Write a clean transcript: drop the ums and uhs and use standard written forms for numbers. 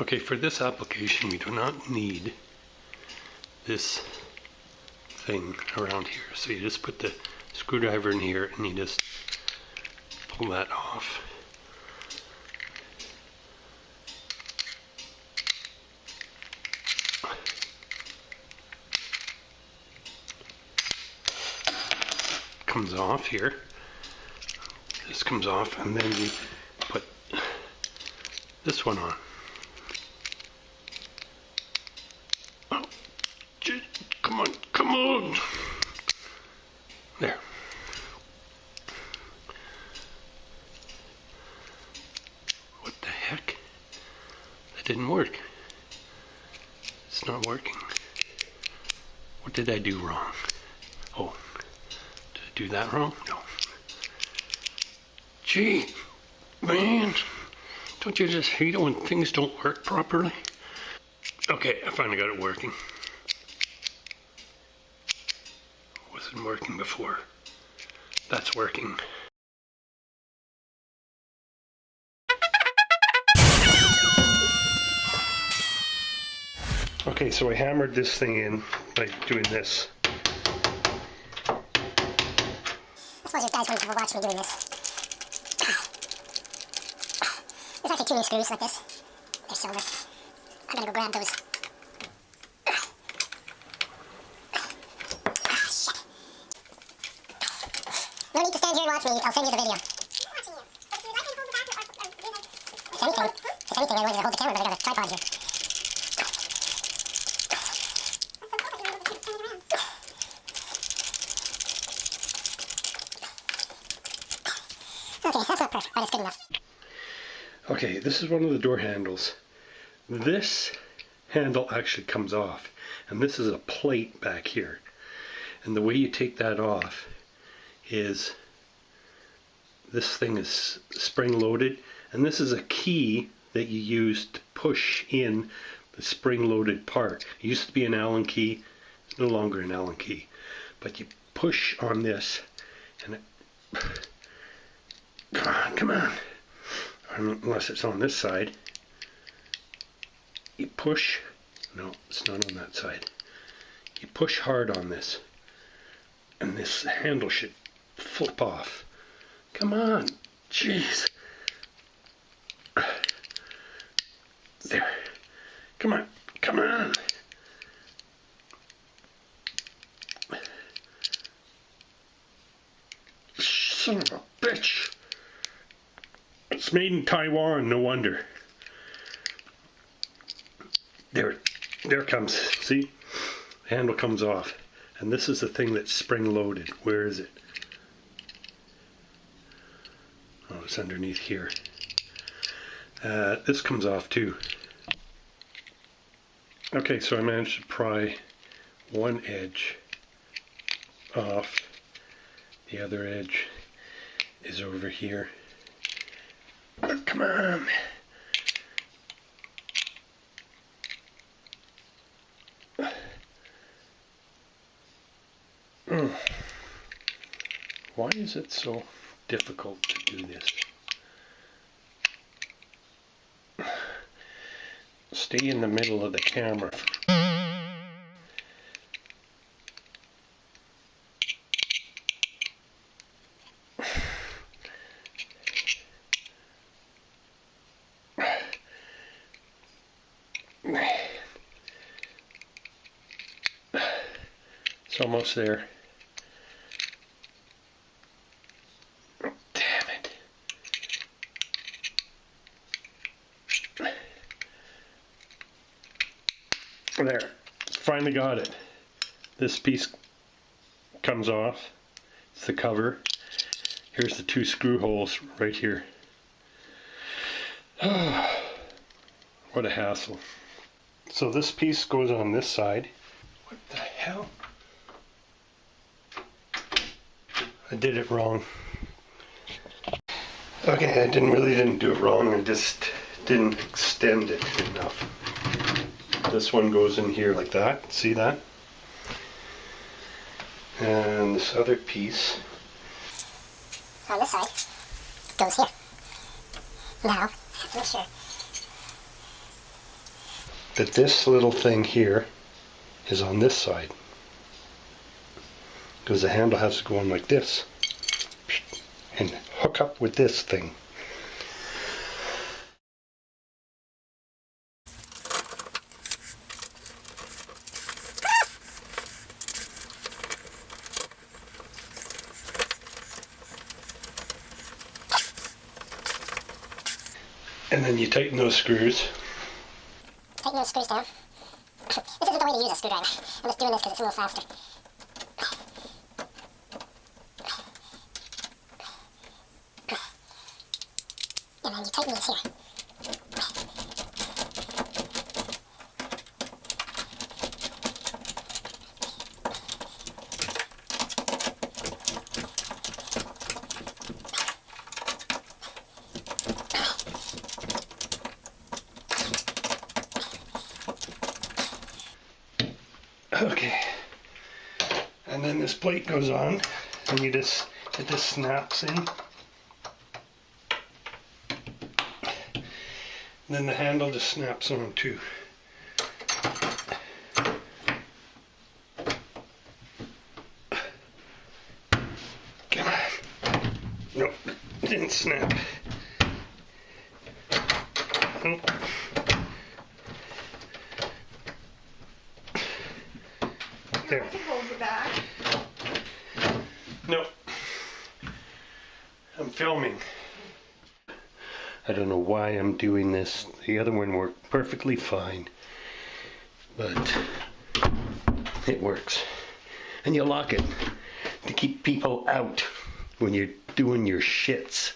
Okay, for this application we do not need this thing around here. So you just put the screwdriver in here and you just pull that off. Comes off here. This comes off, and then you put this one on. Oh, come on, come on! There. What the heck? That didn't work. It's not working. What did I do wrong? Oh, did I do that wrong? No. Gee, man, don't you just hate it when things don't work properly? Okay, I finally got it working. Wasn't working before. That's working. Okay, so I hammered this thing in by doing this. I suppose you guys don't watch me doing this. There's actually 2 new screws like this. They're silver. I'm gonna go grab those. Shit. No need to stand here and watch me. I'll send you the video. If anything, I wanted to hold the camera, but I got a tripod here. Okay, that's not perfect, but it's good enough. Okay, this is one of the door handles. This handle actually comes off, and this is a plate back here. And the way you take that off is this thing is spring loaded, and this is a key that you use to push in the spring loaded part. It used to be an Allen key, it's no longer an Allen key, but you push on this and it come on. Unless it's on this side. You push. No, it's not on that side. You push hard on this. And this handle should flip off. Come on. Jeez. There. Come on. Come on. Son of a bitch. It's made in Taiwan, no wonder. There it comes. See? The handle comes off. And this is the thing that's spring loaded. Where is it? Oh, it's underneath here. This comes off too. Okay, so I managed to pry one edge off. The other edge is over here. But come on. Why is it so difficult to do this? Stay in the middle of the camera. It's almost there. Oh, damn it. There. Finally got it. This piece comes off. It's the cover. Here's the 2 screw holes right here. What a hassle. So this piece goes on this side. What the hell? I did it wrong. Okay, I didn't do it wrong. I just didn't extend it enough. This one goes in here like that. See that? And this other piece on this side goes here. Now, I have to make sure that this little thing here is on this side, because the handle has to go on like this and hook up with this thing. And then you tighten those screws. Tighten those screws down. This isn't the way to use a screwdriver. I'm just doing this because it's a little faster. And then you tighten these here. Okay, and then this plate goes on, and it just snaps in. And then the handle just snaps on too. Come on. Nope, didn't snap. Nope. There. I can hold the back. No. I'm filming. I don't know why I'm doing this. The other one worked perfectly fine. But it works. And you lock it to keep people out when you're doing your shits.